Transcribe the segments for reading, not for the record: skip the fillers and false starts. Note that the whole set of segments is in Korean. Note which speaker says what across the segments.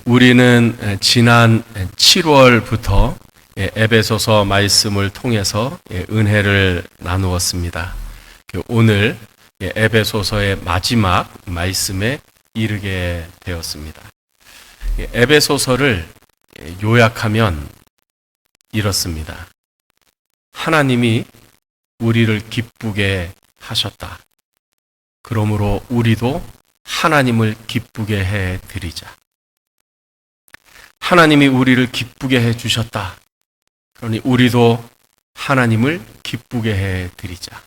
Speaker 1: 우리는 지난 7월부터 에베소서 말씀을 통해서 은혜를 나누었습니다. 오늘 에베소서의 마지막 말씀에 이르게 되었습니다. 에베소서를 요약하면 이렇습니다. 하나님이 우리를 기쁘게 하셨다. 그러므로 우리도 하나님을 기쁘게 해 드리자. 하나님이 우리를 기쁘게 해 주셨다. 그러니 우리도 하나님을 기쁘게 해 드리자.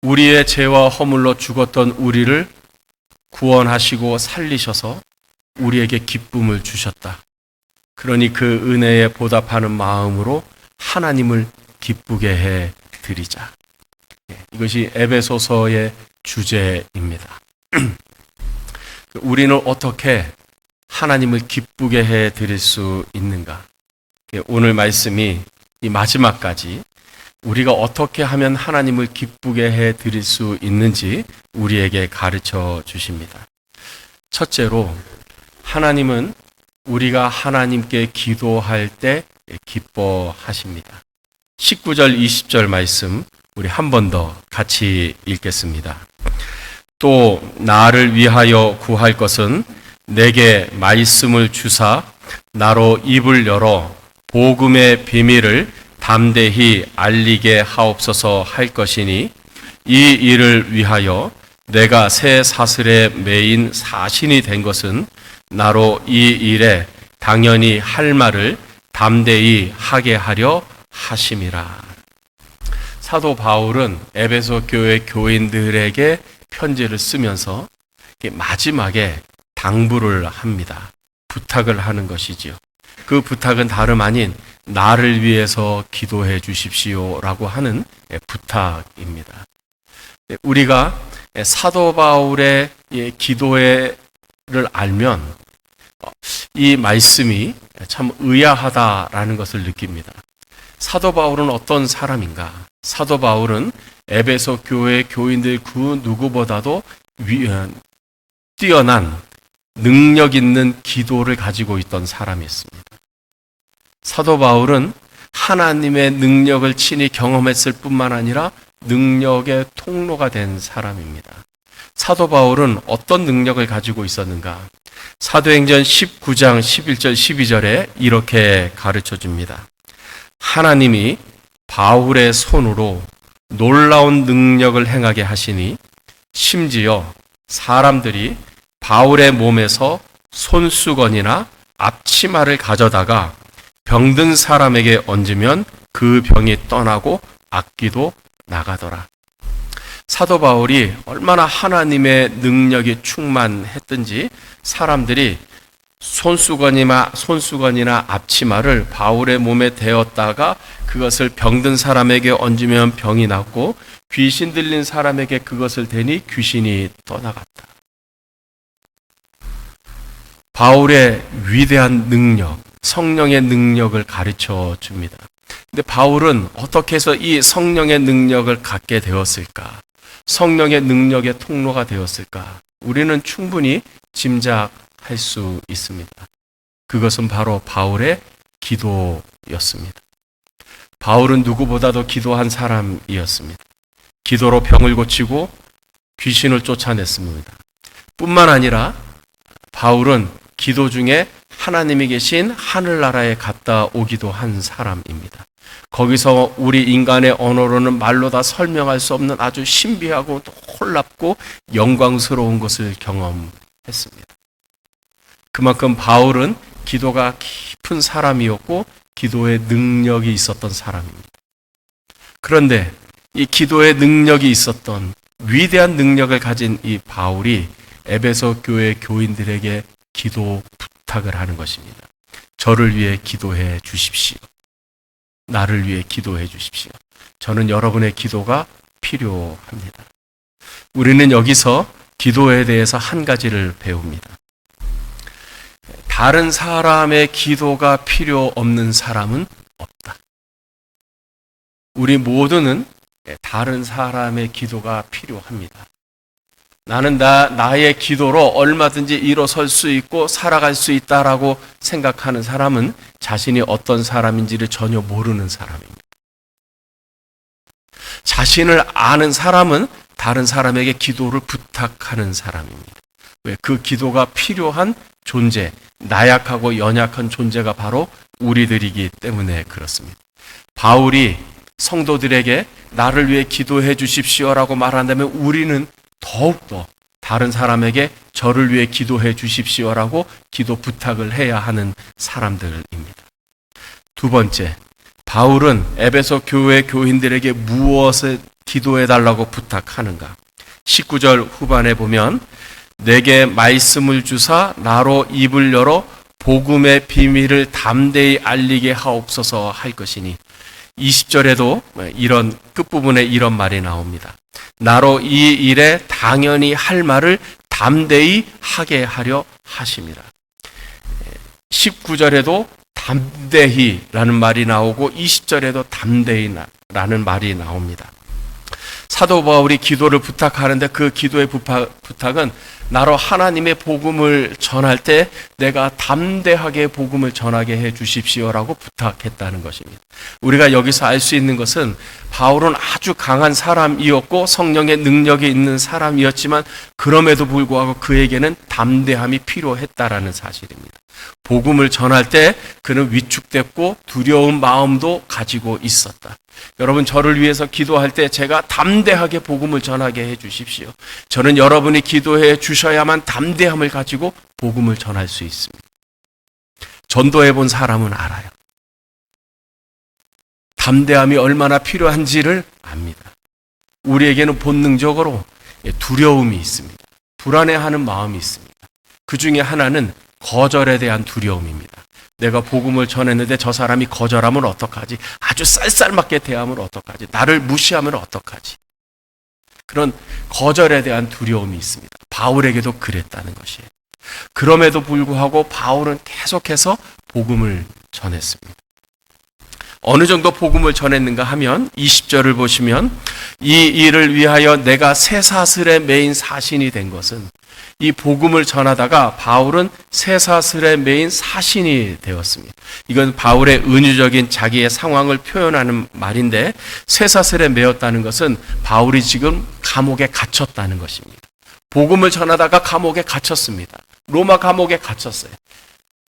Speaker 1: 우리의 죄와 허물로 죽었던 우리를 구원하시고 살리셔서 우리에게 기쁨을 주셨다. 그러니 그 은혜에 보답하는 마음으로 하나님을 기쁘게 해 드리자. 이것이 에베소서의 주제입니다. 우리는 어떻게 하나님을 기쁘게 해 드릴 수 있는가? 오늘 말씀이 이 마지막까지 우리가 어떻게 하면 하나님을 기쁘게 해 드릴 수 있는지 우리에게 가르쳐 주십니다. 첫째로, 하나님은 우리가 하나님께 기도할 때 기뻐하십니다. 19절, 20절 말씀 우리 한 번 더 같이 읽겠습니다. 또 나를 위하여 구할 것은 내게 말씀을 주사 나로 입을 열어 복음의 비밀을 담대히 알리게 하옵소서 할 것이니 이 일을 위하여 내가 새 사슬에 매인 사신이 된 것은 나로 이 일에 당연히 할 말을 담대히 하게 하려 하심이라. 사도 바울은 에베소 교회 교인들에게 편지를 쓰면서 마지막에 당부를 합니다. 부탁을 하는 것이지요. 그 부탁은 다름 아닌 나를 위해서 기도해 주십시오라고 하는 부탁입니다. 우리가 사도 바울의 기도를 알면 이 말씀이 참 의아하다라는 것을 느낍니다. 사도 바울은 어떤 사람인가? 사도 바울은 에베소 교회 교인들 그 누구보다도 뛰어난 능력 있는 기도를 가지고 있던 사람이었습니다. 사도 바울은 하나님의 능력을 친히 경험했을 뿐만 아니라 능력의 통로가 된 사람입니다. 사도 바울은 어떤 능력을 가지고 있었는가? 사도행전 19장 11절 12절에 이렇게 가르쳐 줍니다. 하나님이 바울의 손으로 놀라운 능력을 행하게 하시니 심지어 사람들이 바울의 몸에서 손수건이나 앞치마를 가져다가 병든 사람에게 얹으면 그 병이 떠나고 악기도 나가더라. 사도 바울이 얼마나 하나님의 능력이 충만했든지 사람들이 손수건이나 앞치마를 바울의 몸에 대었다가 그것을 병든 사람에게 얹으면 병이 났고 귀신 들린 사람에게 그것을 대니 귀신이 떠나갔다. 바울의 위대한 능력, 성령의 능력을 가르쳐 줍니다. 근데 바울은 어떻게 해서 이 성령의 능력을 갖게 되었을까? 성령의 능력의 통로가 되었을까? 우리는 충분히 짐작할 수 있습니다. 그것은 바로 바울의 기도였습니다. 바울은 누구보다도 기도한 사람이었습니다. 기도로 병을 고치고 귀신을 쫓아냈습니다. 뿐만 아니라 바울은 기도 중에 하나님이 계신 하늘나라에 갔다 오기도 한 사람입니다. 거기서 우리 인간의 언어로는 말로 다 설명할 수 없는 아주 신비하고 놀랍고 영광스러운 것을 경험했습니다. 그만큼 바울은 기도가 깊은 사람이었고 기도의 능력이 있었던 사람입니다. 그런데 이 기도의 능력이 있었던 위대한 능력을 가진 이 바울이 에베소 교회 교인들에게 기도 부탁을 하는 것입니다. 저를 위해 기도해 주십시오. 나를 위해 기도해 주십시오. 저는 여러분의 기도가 필요합니다. 우리는 여기서 기도에 대해서 한 가지를 배웁니다. 다른 사람의 기도가 필요 없는 사람은 없다. 우리 모두는 다른 사람의 기도가 필요합니다. 나는 나의 기도로 얼마든지 일어설 수 있고 살아갈 수 있다라고 생각하는 사람은 자신이 어떤 사람인지를 전혀 모르는 사람입니다. 자신을 아는 사람은 다른 사람에게 기도를 부탁하는 사람입니다. 왜? 그 기도가 필요한 존재, 나약하고 연약한 존재가 바로 우리들이기 때문에 그렇습니다. 바울이 성도들에게 나를 위해 기도해 주십시오라고 말한다면 우리는 더욱더 다른 사람에게 저를 위해 기도해 주십시오라고 기도 부탁을 해야 하는 사람들입니다. 두 번째, 바울은 에베소 교회 교인들에게 무엇을 기도해 달라고 부탁하는가? 19절 후반에 보면 내게 말씀을 주사 나로 입을 열어 복음의 비밀을 담대히 알리게 하옵소서 할 것이니 20절에도 이런 끝부분에 이런 말이 나옵니다. 나로 이 일에 당연히 할 말을 담대히 하게 하려 하심이라. 19절에도 담대히라는 말이 나오고 20절에도 담대히라는 말이 나옵니다. 사도 바울이 기도를 부탁하는데 그 기도의 부탁은 나로 하나님의 복음을 전할 때 내가 담대하게 복음을 전하게 해 주십시오라고 부탁했다는 것입니다. 우리가 여기서 알 수 있는 것은 바울은 아주 강한 사람이었고 성령의 능력이 있는 사람이었지만 그럼에도 불구하고 그에게는 담대함이 필요했다라는 사실입니다. 복음을 전할 때 그는 위축됐고 두려운 마음도 가지고 있었다. 여러분, 저를 위해서 기도할 때 제가 담대하게 복음을 전하게 해 주십시오. 저는 여러분이 기도해 주셔야만 담대함을 가지고 복음을 전할 수 있습니다. 전도해 본 사람은 알아요. 담대함이 얼마나 필요한지를 압니다. 우리에게는 본능적으로 두려움이 있습니다. 불안해하는 마음이 있습니다. 그 중에 하나는 거절에 대한 두려움입니다. 내가 복음을 전했는데 저 사람이 거절하면 어떡하지? 아주 쌀쌀맞게 대하면 어떡하지? 나를 무시하면 어떡하지? 그런 거절에 대한 두려움이 있습니다. 바울에게도 그랬다는 것이에요. 그럼에도 불구하고 바울은 계속해서 복음을 전했습니다. 어느 정도 복음을 전했는가 하면 20절을 보시면 이 일을 위하여 내가 쇠사슬에 매인 사신이 된 것은, 이 복음을 전하다가 바울은 쇠사슬에 매인 사신이 되었습니다. 이건 바울의 은유적인 자기의 상황을 표현하는 말인데, 쇠사슬에 매였다는 것은 바울이 지금 감옥에 갇혔다는 것입니다. 복음을 전하다가 감옥에 갇혔습니다. 로마 감옥에 갇혔어요.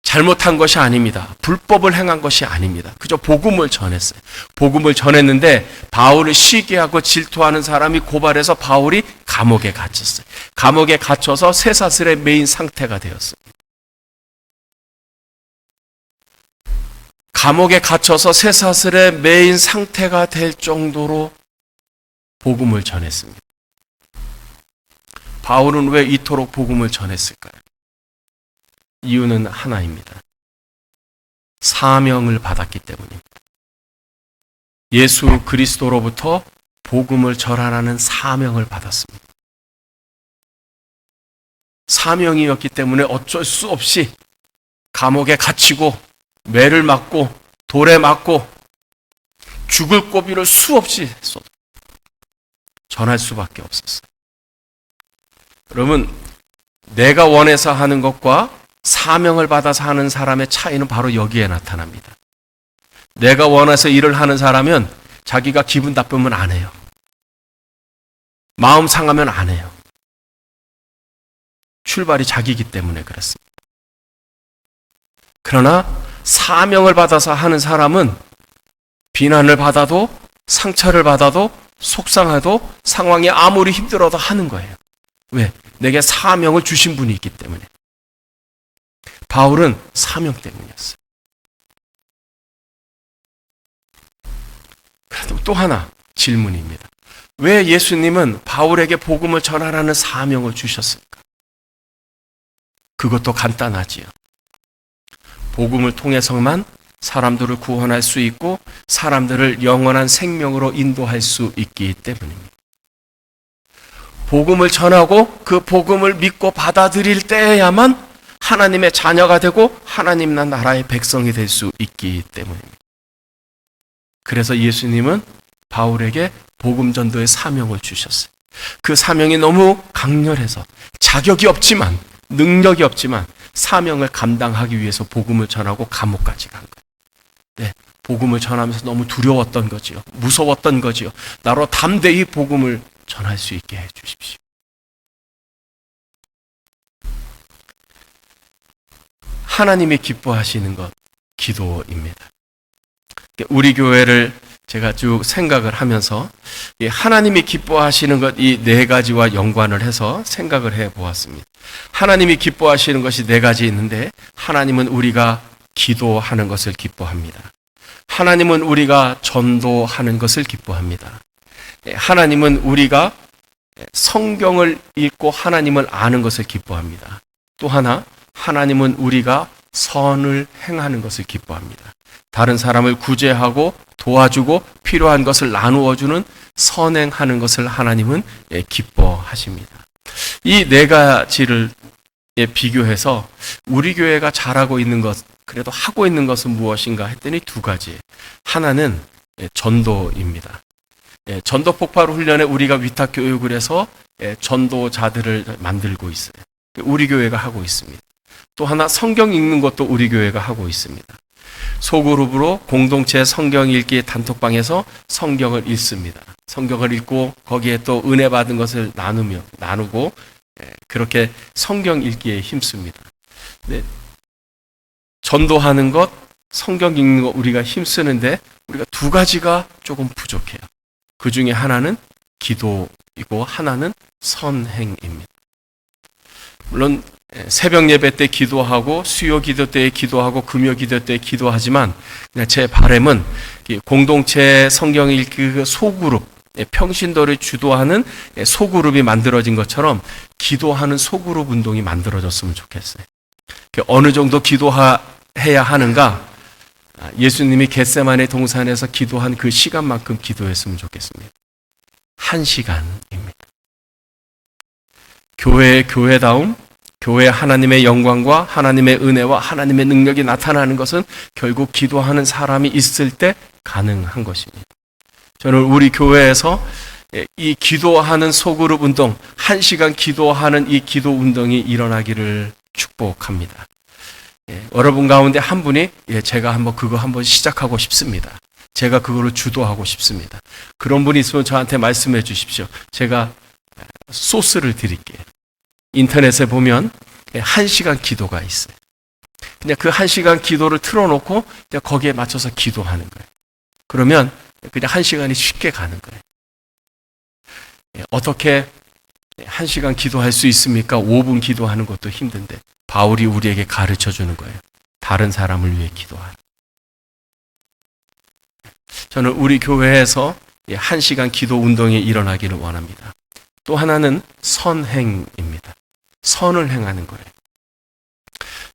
Speaker 1: 잘못한 것이 아닙니다. 불법을 행한 것이 아닙니다. 그저 복음을 전했어요. 복음을 전했는데 바울을 시기하고 질투하는 사람이 고발해서 바울이 감옥에 갇혔어요. 감옥에 갇혀서 쇠사슬에 매인 상태가 되었습니다. 감옥에 갇혀서 쇠사슬에 매인 상태가 될 정도로 복음을 전했습니다. 바울은 왜 이토록 복음을 전했을까요? 이유는 하나입니다. 사명을 받았기 때문입니다. 예수 그리스도로부터 복음을 전하라는 사명을 받았습니다. 사명이었기 때문에 어쩔 수 없이 감옥에 갇히고 매를 맞고 돌에 맞고 죽을 고비를 수없이 쏟아 전할 수밖에 없었어요. 여러분, 내가 원해서 하는 것과 사명을 받아서 하는 사람의 차이는 바로 여기에 나타납니다. 내가 원해서 일을 하는 사람은 자기가 기분 나쁘면 안 해요. 마음 상하면 안 해요. 출발이 자기이기 때문에 그렇습니다. 그러나 사명을 받아서 하는 사람은 비난을 받아도 상처를 받아도 속상해도 상황이 아무리 힘들어도 하는 거예요. 왜? 내게 사명을 주신 분이 있기 때문에. 바울은 사명 때문이었어요. 그래도 또 하나 질문입니다. 왜 예수님은 바울에게 복음을 전하라는 사명을 주셨을까? 그것도 간단하지요. 복음을 통해서만 사람들을 구원할 수 있고 사람들을 영원한 생명으로 인도할 수 있기 때문입니다. 복음을 전하고 그 복음을 믿고 받아들일 때야만 하나님의 자녀가 되고 하나님 나라의 백성이 될 수 있기 때문입니다. 그래서 예수님은 바울에게 복음 전도의 사명을 주셨어요. 그 사명이 너무 강렬해서 자격이 없지만, 능력이 없지만 사명을 감당하기 위해서 복음을 전하고 감옥까지 간 거예요. 네, 복음을 전하면서 너무 두려웠던 거지요. 무서웠던 거지요. 나로 담대히 복음을 전할 수 있게 해 주십시오. 하나님이 기뻐하시는 것, 기도입니다. 우리 교회를 제가 쭉 생각을 하면서 하나님이 기뻐하시는 것, 이 네 가지와 연관을 해서 생각을 해 보았습니다. 하나님이 기뻐하시는 것이 네 가지 있는데, 하나님은 우리가 기도하는 것을 기뻐합니다. 하나님은 우리가 전도하는 것을 기뻐합니다. 하나님은 우리가 성경을 읽고 하나님을 아는 것을 기뻐합니다. 또 하나, 하나님은 우리가 선을 행하는 것을 기뻐합니다. 다른 사람을 구제하고 도와주고 필요한 것을 나누어주는 선행하는 것을 하나님은 기뻐하십니다. 이 네 가지를 비교해서 우리 교회가 잘하고 있는 것, 그래도 하고 있는 것은 무엇인가 했더니 두 가지. 하나는 전도입니다. 전도 폭발 훈련에 우리가 위탁 교육을 해서 전도자들을 만들고 있어요. 우리 교회가 하고 있습니다. 또 하나, 성경 읽는 것도 우리 교회가 하고 있습니다. 소그룹으로 공동체 성경 읽기 단톡방에서 성경을 읽습니다. 성경을 읽고 거기에 또 은혜 받은 것을 나누고 그렇게 성경 읽기에 힘씁니다. 네. 전도하는 것, 성경 읽는 것 우리가 힘쓰는데 우리가 두 가지가 조금 부족해요. 그 중에 하나는 기도이고 하나는 선행입니다. 물론 새벽 예배 때 기도하고 수요 기도 때 기도하고 금요 기도 때 기도하지만 그냥 제 바람은 공동체 성경 읽기 소그룹, 평신도를 주도하는 소그룹이 만들어진 것처럼 기도하는 소그룹 운동이 만들어졌으면 좋겠어요. 어느 정도 기도해야 하는가? 예수님이 겟세마네 동산에서 기도한 그 시간만큼 기도했으면 좋겠습니다. 1시간입니다. 교회의 교회다움, 교회 하나님의 영광과 하나님의 은혜와 하나님의 능력이 나타나는 것은 결국 기도하는 사람이 있을 때 가능한 것입니다. 저는 우리 교회에서 이 기도하는 소그룹 운동, 1시간 기도하는 이 기도 운동이 일어나기를 축복합니다. 여러분 가운데 한 분이 제가 그거 한번 시작하고 싶습니다. 제가 그거를 주도하고 싶습니다. 그런 분이 있으면 저한테 말씀해 주십시오. 제가 소스를 드릴게요. 인터넷에 보면 1시간 기도가 있어요. 그냥 그 1시간 기도를 틀어놓고 그냥 거기에 맞춰서 기도하는 거예요. 그러면 그냥 1시간이 쉽게 가는 거예요. 어떻게 1시간 기도할 수 있습니까? 5분 기도하는 것도 힘든데 바울이 우리에게 가르쳐 주는 거예요. 다른 사람을 위해 기도하라. 저는 우리 교회에서 1시간 기도 운동이 일어나기를 원합니다. 또 하나는 선행입니다. 선을 행하는 거예요.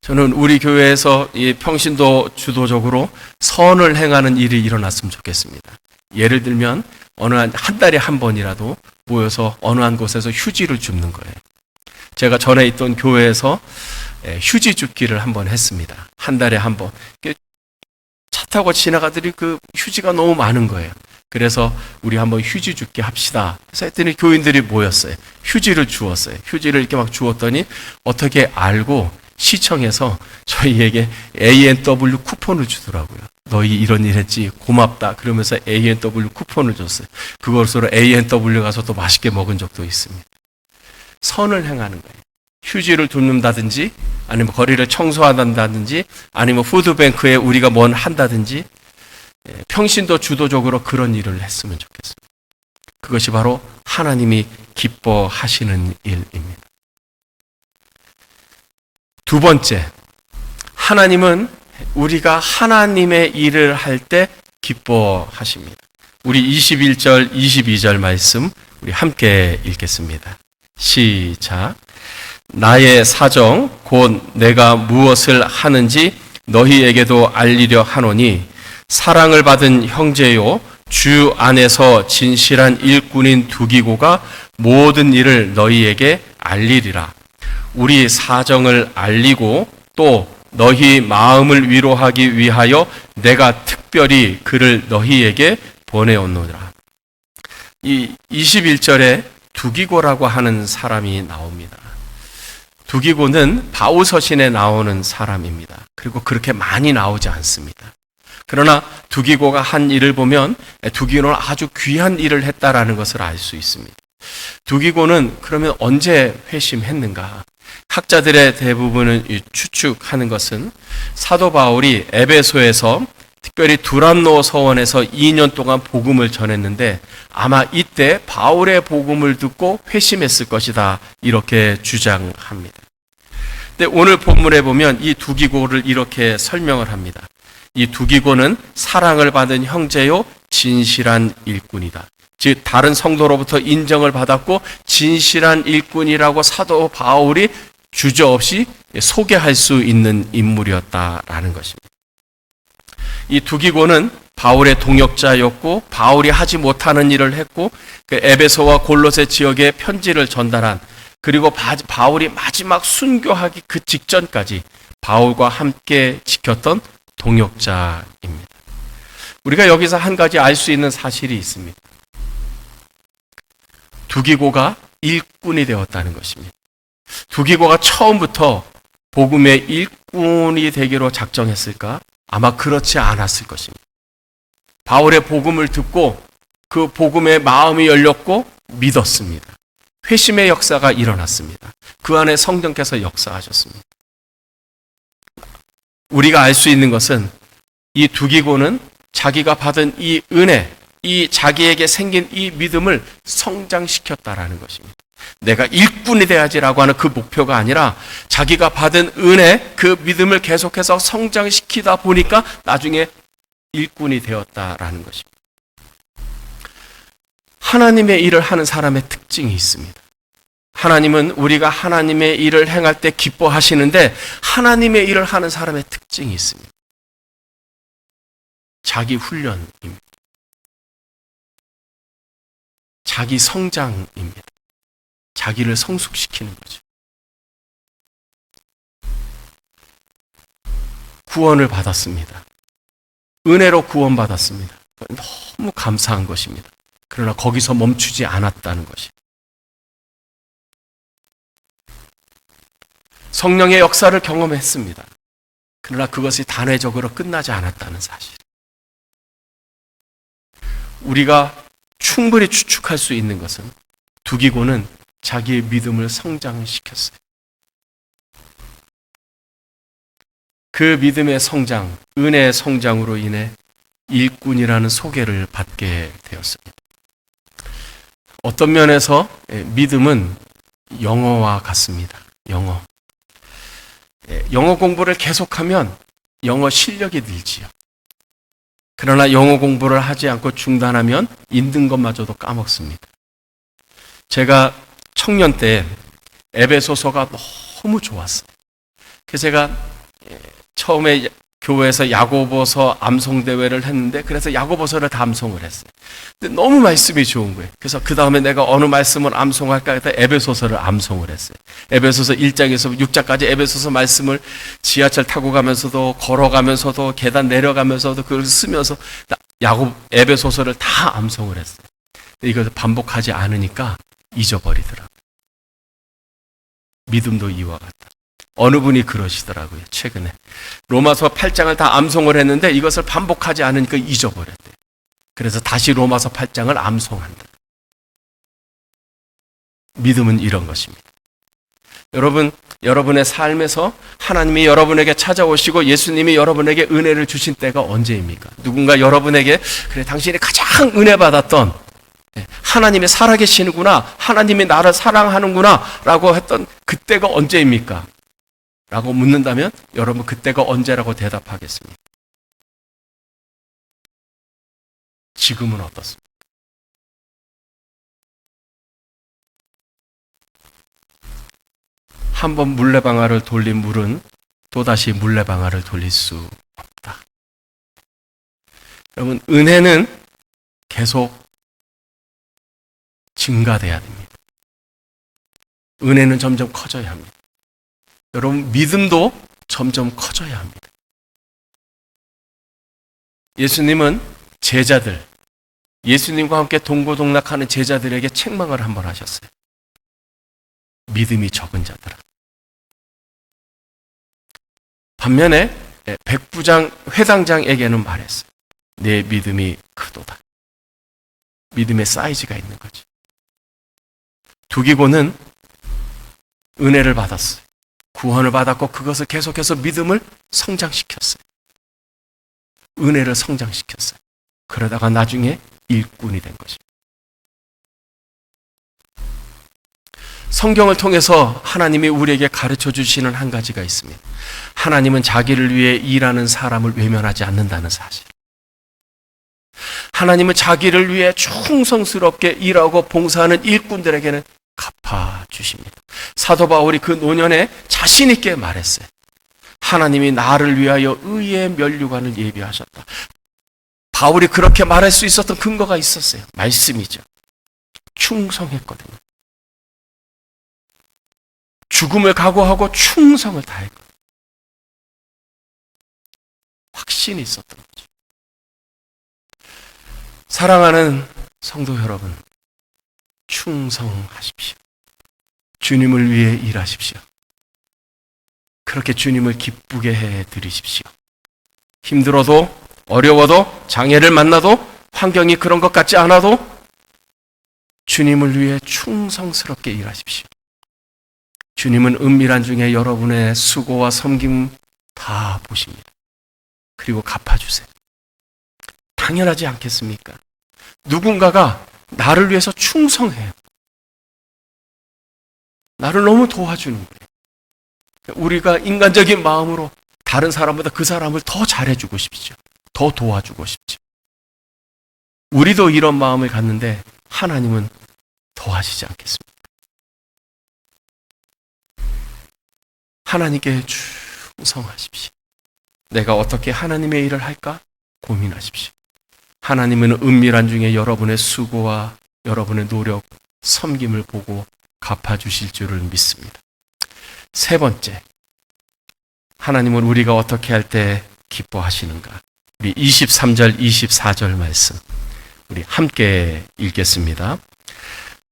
Speaker 1: 저는 우리 교회에서 이 평신도 주도적으로 선을 행하는 일이 일어났으면 좋겠습니다. 예를 들면 어느 한 달에 한 번이라도 모여서 어느 한 곳에서 휴지를 줍는 거예요. 제가 전에 있던 교회에서 휴지 줍기를 한번 했습니다. 한 달에 한 번. 차 타고 지나가더니 그 휴지가 너무 많은 거예요. 그래서 우리 한번 휴지 줍기 합시다. 그래서 했더니 교인들이 모였어요. 휴지를 주었어요. 휴지를 이렇게 막 주었더니 어떻게 알고 시청에서 저희에게 A&W 쿠폰을 주더라고요. 너희 이런 일 했지 고맙다. 그러면서 A&W 쿠폰을 줬어요. 그것으로 A&W 가서 또 맛있게 먹은 적도 있습니다. 선을 행하는 거예요. 휴지를 줍는다든지 아니면 거리를 청소한다든지 아니면 푸드뱅크에 우리가 뭔 한다든지 평신도 주도적으로 그런 일을 했으면 좋겠습니다. 그것이 바로 하나님이 기뻐하시는 일입니다. 두 번째, 하나님은 우리가 하나님의 일을 할 때 기뻐하십니다. 우리 21절, 22절 말씀 우리 함께 읽겠습니다. 시작. 나의 사정 곧 내가 무엇을 하는지 너희에게도 알리려 하노니 사랑을 받은 형제요 주 안에서 진실한 일꾼인 두기고가 모든 일을 너희에게 알리리라. 우리 사정을 알리고 또 너희 마음을 위로하기 위하여 내가 특별히 그를 너희에게 보내었노라. 이 21절에 두기고라고 하는 사람이 나옵니다. 두기고는 바울서신에 나오는 사람입니다. 그리고 그렇게 많이 나오지 않습니다. 그러나 두기고가 한 일을 보면 두기고는 아주 귀한 일을 했다라는 것을 알 수 있습니다. 두기고는 그러면 언제 회심했는가? 학자들의 대부분은 추측하는 것은 사도 바울이 에베소에서 특별히 두란노 서원에서 2년 동안 복음을 전했는데 아마 이때 바울의 복음을 듣고 회심했을 것이다, 이렇게 주장합니다. 근데 오늘 본문에 보면 이 두기고를 이렇게 설명을 합니다. 이 두기고는 사랑을 받은 형제요 진실한 일꾼이다. 즉 다른 성도로부터 인정을 받았고 진실한 일꾼이라고 사도 바울이 주저없이 소개할 수 있는 인물이었다라는 것입니다. 이 두기고는 바울의 동역자였고 바울이 하지 못하는 일을 했고 그 에베소와 골로새 지역에 편지를 전달한, 그리고 바울이 마지막 순교하기 그 직전까지 바울과 함께 지켰던 동역자입니다. 우리가 여기서 한 가지 알 수 있는 사실이 있습니다. 두기고가 일꾼이 되었다는 것입니다. 두기고가 처음부터 복음의 일꾼이 되기로 작정했을까? 아마 그렇지 않았을 것입니다. 바울의 복음을 듣고 그 복음에 마음이 열렸고 믿었습니다. 회심의 역사가 일어났습니다. 그 안에 성령께서 역사하셨습니다. 우리가 알 수 있는 것은 이 두기고는 자기가 받은 이 은혜, 이 자기에게 생긴 이 믿음을 성장시켰다라는 것입니다. 내가 일꾼이 돼야지라고 하는 그 목표가 아니라 자기가 받은 은혜, 그 믿음을 계속해서 성장시키다 보니까 나중에 일꾼이 되었다라는 것입니다. 하나님의 일을 하는 사람의 특징이 있습니다. 하나님은 우리가 하나님의 일을 행할 때 기뻐하시는데 하나님의 일을 하는 사람의 특징이 있습니다. 자기 훈련입니다. 자기 성장입니다. 자기를 성숙시키는 거죠. 구원을 받았습니다. 은혜로 구원받았습니다. 너무 감사한 것입니다. 그러나 거기서 멈추지 않았다는 것이. 성령의 역사를 경험했습니다. 그러나 그것이 단회적으로 끝나지 않았다는 사실. 우리가 충분히 추측할 수 있는 것은 두기고는 자기의 믿음을 성장시켰어요. 그 믿음의 성장, 은혜의 성장으로 인해 일꾼이라는 소개를 받게 되었습니다. 어떤 면에서 믿음은 영어와 같습니다. 영어 공부를 계속하면 영어 실력이 늘지요. 그러나 영어 공부를 하지 않고 중단하면 있는 것마저도 까먹습니다. 제가 청년 때 에베소서가 너무 좋았어요. 그래서 제가 처음에 교회에서 야고보서 암송대회를 했는데 그래서 야고보서를 다 암송을 했어요. 근데 너무 말씀이 좋은 거예요. 그래서 그 다음에 내가 어느 말씀을 암송할까 해서 에베소서를 암송을 했어요. 에베소서 1장에서 6장까지 에베소서 말씀을 지하철 타고 가면서도 걸어가면서도 계단 내려가면서도 그걸 쓰면서 에베소서를 다 암송을 했어요. 이것을 반복하지 않으니까 잊어버리더라고요. 믿음도 이와 같다. 어느 분이 그러시더라고요. 최근에 로마서 8장을 다 암송을 했는데 이것을 반복하지 않으니까 잊어버렸대요. 그래서 다시 로마서 8장을 암송한다. 믿음은 이런 것입니다. 여러분, 여러분의 삶에서 하나님이 여러분에게 찾아오시고 예수님이 여러분에게 은혜를 주신 때가 언제입니까? 누군가 여러분에게 그래 당신이 가장 은혜 받았던 하나님이 살아계시는구나, 하나님이 나를 사랑하는구나 라고 했던 그때가 언제입니까? 라고 묻는다면 여러분 그때가 언제라고 대답하겠습니까? 지금은 어떻습니까? 한번 물레방아를 돌린 물은 또다시 물레방아를 돌릴 수 없다. 여러분, 은혜는 계속 증가돼야 됩니다. 은혜는 점점 커져야 합니다. 여러분, 믿음도 점점 커져야 합니다. 예수님은 제자들, 예수님과 함께 동고동락하는 제자들에게 책망을 한번 하셨어요. 믿음이 적은 자들아. 반면에 백부장 회당장에게는 말했어요. 내 믿음이 크도다. 믿음의 사이즈가 있는 거지. 두기고는 은혜를 받았어요. 구원을 받았고 그것을 계속해서 믿음을 성장시켰어요. 은혜를 성장시켰어요. 그러다가 나중에 일꾼이 된 것입니다. 성경을 통해서 하나님이 우리에게 가르쳐 주시는 한 가지가 있습니다. 하나님은 자기를 위해 일하는 사람을 외면하지 않는다는 사실. 하나님은 자기를 위해 충성스럽게 일하고 봉사하는 일꾼들에게는 갚아주십니다. 사도 바울이 그 노년에 자신 있게 말했어요. 하나님이 나를 위하여 의의 면류관을 예비하셨다. 바울이 그렇게 말할 수 있었던 근거가 있었어요. 말씀이죠. 충성했거든요. 죽음을 각오하고 충성을 다했거든요. 확신이 있었던 거죠. 사랑하는 성도 여러분, 충성하십시오. 주님을 위해 일하십시오. 그렇게 주님을 기쁘게 해드리십시오. 힘들어도 어려워도 장애를 만나도 환경이 그런 것 같지 않아도 주님을 위해 충성스럽게 일하십시오. 주님은 은밀한 중에 여러분의 수고와 섬김 다 보십니다. 그리고 갚아주세요. 당연하지 않겠습니까? 누군가가 나를 위해서 충성해요. 나를 너무 도와주는 거예요. 우리가 인간적인 마음으로 다른 사람보다 그 사람을 더 잘해주고 싶죠. 더 도와주고 싶죠. 우리도 이런 마음을 갖는데 하나님은 더 하시지 않겠습니까? 하나님께 충성하십시오. 내가 어떻게 하나님의 일을 할까 고민하십시오. 하나님은 은밀한 중에 여러분의 수고와 여러분의 노력, 섬김을 보고 갚아주실 줄을 믿습니다. 세 번째, 하나님은 우리가 어떻게 할 때 기뻐하시는가? 우리 23절, 24절 말씀 우리 함께 읽겠습니다.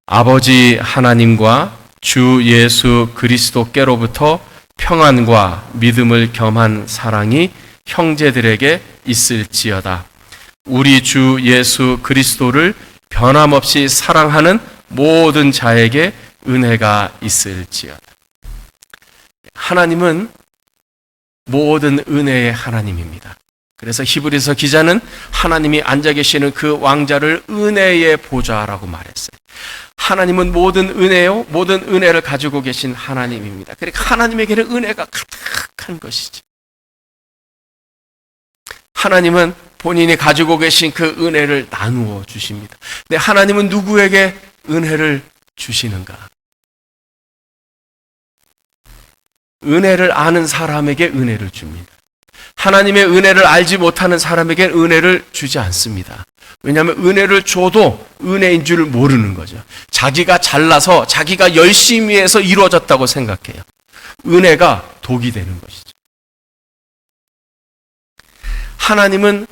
Speaker 1: 아버지 하나님과 주 예수 그리스도께로부터 평안과 믿음을 겸한 사랑이 형제들에게 있을지어다. 우리 주 예수 그리스도를 변함없이 사랑하는 모든 자에게 은혜가 있을지어다. 하나님은 모든 은혜의 하나님입니다. 그래서 히브리서 기자는 하나님이 앉아 계시는 그 왕자를 은혜의 보좌라고 말했어요. 하나님은 모든 은혜요, 모든 은혜를 가지고 계신 하나님입니다. 그러니까 하나님에게는 은혜가 가득한 것이지. 하나님은 본인이 가지고 계신 그 은혜를 나누어 주십니다. 근데 하나님은 누구에게 은혜를 주시는가? 은혜를 아는 사람에게 은혜를 줍니다. 하나님의 은혜를 알지 못하는 사람에게 은혜를 주지 않습니다. 왜냐하면 은혜를 줘도 은혜인 줄 모르는 거죠. 자기가 잘나서 자기가 열심히 해서 이루어졌다고 생각해요. 은혜가 독이 되는 것이죠. 하나님은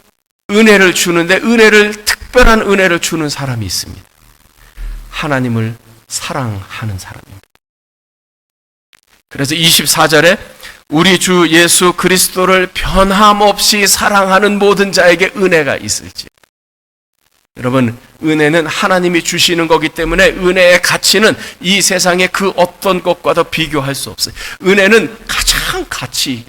Speaker 1: 은혜를 주는데 은혜를 특별한 은혜를 주는 사람이 있습니다. 하나님을 사랑하는 사람입니다. 그래서 24절에 우리 주 예수 그리스도를 변함없이 사랑하는 모든 자에게 은혜가 있을지. 여러분, 은혜는 하나님이 주시는 거기 때문에 은혜의 가치는 이 세상의 그 어떤 것과도 비교할 수 없어요. 은혜는 가장 가치.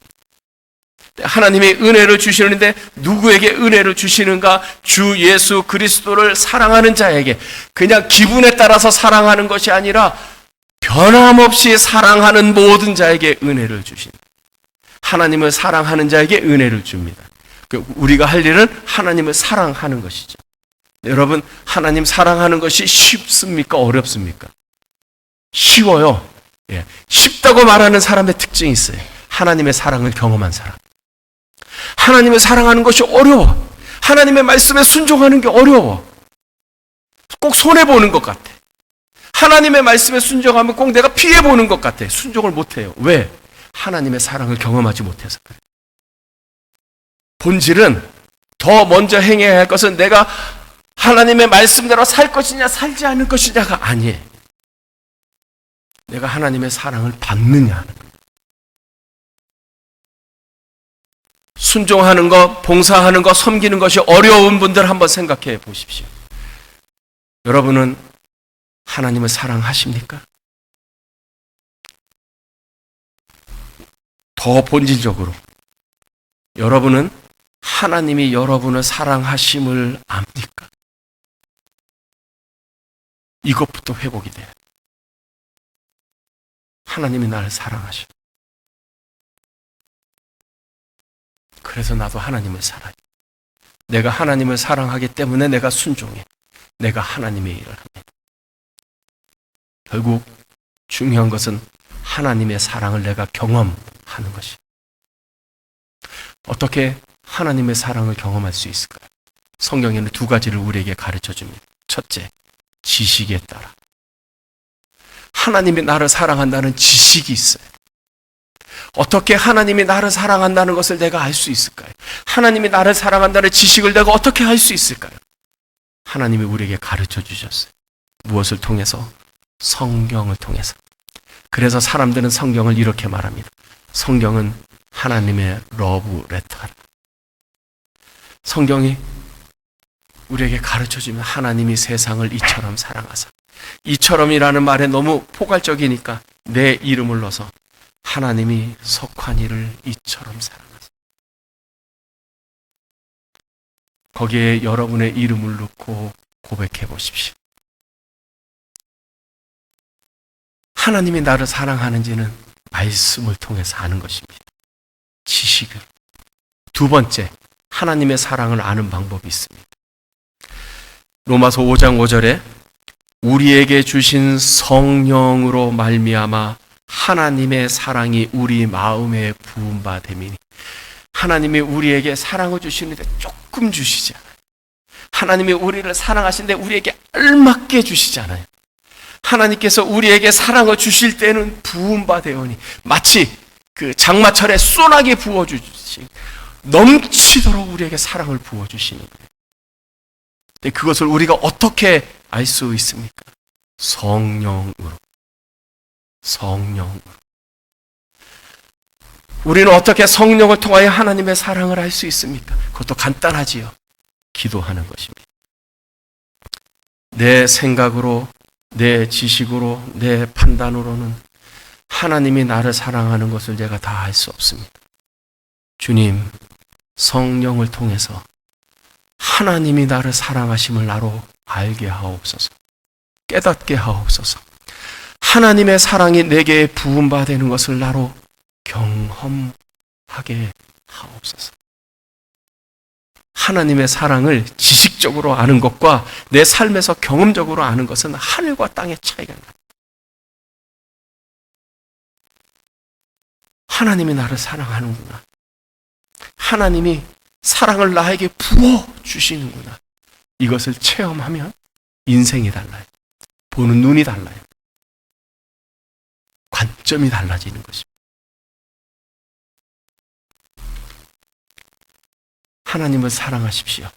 Speaker 1: 하나님이 은혜를 주시는데 누구에게 은혜를 주시는가? 주 예수 그리스도를 사랑하는 자에게. 그냥 기분에 따라서 사랑하는 것이 아니라 변함없이 사랑하는 모든 자에게 은혜를 주신다. 하나님을 사랑하는 자에게 은혜를 줍니다. 우리가 할 일은 하나님을 사랑하는 것이죠. 여러분, 하나님 사랑하는 것이 쉽습니까? 어렵습니까? 쉬워요. 예. 쉽다고 말하는 사람의 특징이 있어요. 하나님의 사랑을 경험한 사람. 하나님을 사랑하는 것이 어려워. 하나님의 말씀에 순종하는 게 어려워. 꼭 손해보는 것 같아. 하나님의 말씀에 순종하면 꼭 내가 피해보는 것 같아. 순종을 못해요. 왜? 하나님의 사랑을 경험하지 못해서 그래. 본질은 더 먼저 행해야 할 것은 내가 하나님의 말씀대로 살 것이냐 살지 않을 것이냐가 아니에요. 내가 하나님의 사랑을 받느냐 하는 거예요. 순종하는 것, 봉사하는 것, 섬기는 것이 어려운 분들 한번 생각해 보십시오. 여러분은 하나님을 사랑하십니까? 더 본질적으로 여러분은 하나님이 여러분을 사랑하심을 압니까? 이것부터 회복이 돼요. 하나님이 나를 사랑하셔. 그래서 나도 하나님을 사랑해. 내가 하나님을 사랑하기 때문에 내가 순종해. 내가 하나님의 일을 합니다. 결국 중요한 것은 하나님의 사랑을 내가 경험하는 것이. 어떻게 하나님의 사랑을 경험할 수 있을까요? 성경에는 두 가지를 우리에게 가르쳐 줍니다. 첫째, 지식에 따라. 하나님이 나를 사랑한다는 지식이 있어요. 어떻게 하나님이 나를 사랑한다는 것을 내가 알 수 있을까요? 하나님이 나를 사랑한다는 지식을 내가 어떻게 알 수 있을까요? 하나님이 우리에게 가르쳐 주셨어요. 무엇을 통해서? 성경을 통해서. 그래서 사람들은 성경을 이렇게 말합니다. 성경은 하나님의 러브 레터라. 성경이 우리에게 가르쳐 주면 하나님이 세상을 이처럼 사랑하사. 이처럼이라는 말에 너무 포괄적이니까 내 이름을 넣어서 하나님이 석환이를 이처럼 사랑하사. 거기에 여러분의 이름을 넣고 고백해 보십시오. 하나님이 나를 사랑하는지는 말씀을 통해서 아는 것입니다. 지식을. 두 번째, 하나님의 사랑을 아는 방법이 있습니다. 로마서 5장 5절에 우리에게 주신 성령으로 말미암아 하나님의 사랑이 우리 마음에 부은 바 됨이니. 하나님이 우리에게 사랑을 주시는데 조금 주시지 않아요. 하나님이 우리를 사랑하시는데 우리에게 알맞게 주시지 않아요. 하나님께서 우리에게 사랑을 주실 때는 부은 바 되오니 마치 그 장마철에 쏘나게 부어주시 넘치도록 우리에게 사랑을 부어주시는 거예요. 근데 그것을 우리가 어떻게 알 수 있습니까? 성령으로. 성령으로. 우리는 어떻게 성령을 통하여 하나님의 사랑을 알 수 있습니까? 그것도 간단하지요. 기도하는 것입니다. 내 생각으로, 내 지식으로, 내 판단으로는 하나님이 나를 사랑하는 것을 내가 다 알 수 없습니다. 주님, 성령을 통해서 하나님이 나를 사랑하심을 나로 알게 하옵소서. 깨닫게 하옵소서. 하나님의 사랑이 내게 부은 바 되는 것을 나로 경험하게 하옵소서. 하나님의 사랑을 지식적으로 아는 것과 내 삶에서 경험적으로 아는 것은 하늘과 땅의 차이가 납니다. 하나님이 나를 사랑하는구나. 하나님이 사랑을 나에게 부어주시는구나. 이것을 체험하면 인생이 달라요. 보는 눈이 달라요. 관점이 달라지는 것입니다. 하나님을 사랑하십시오.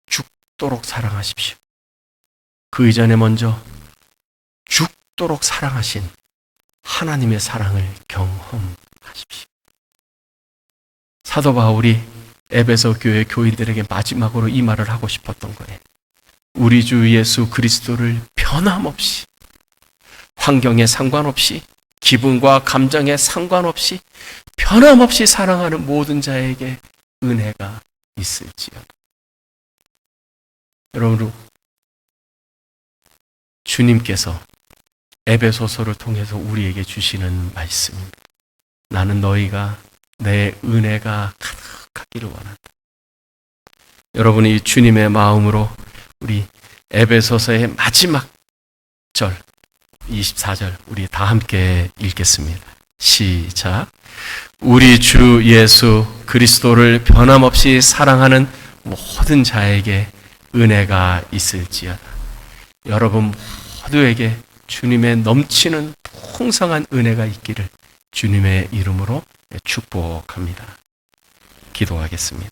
Speaker 1: 죽도록 사랑하십시오. 그 이전에 먼저 죽도록 사랑하신 하나님의 사랑을 경험하십시오. 사도 바울이 에베소 교회 교인들에게 마지막으로 이 말을 하고 싶었던 거예요. 우리 주 예수 그리스도를 변함없이, 환경에 상관없이, 기분과 감정에 상관없이 변함없이 사랑하는 모든 자에게 은혜가 있을지어다. 여러분, 주님께서 에베소서를 통해서 우리에게 주시는 말씀입니다. 나는 너희가 내 은혜가 가득하기를 원한다. 여러분이 주님의 마음으로 우리 에베소서의 마지막 절 24절 우리 다 함께 읽겠습니다. 시작. 우리 주 예수 그리스도를 변함없이 사랑하는 모든 자에게 은혜가 있을지어다. 여러분 모두에게 주님의 넘치는 풍성한 은혜가 있기를 주님의 이름으로 축복합니다. 기도하겠습니다.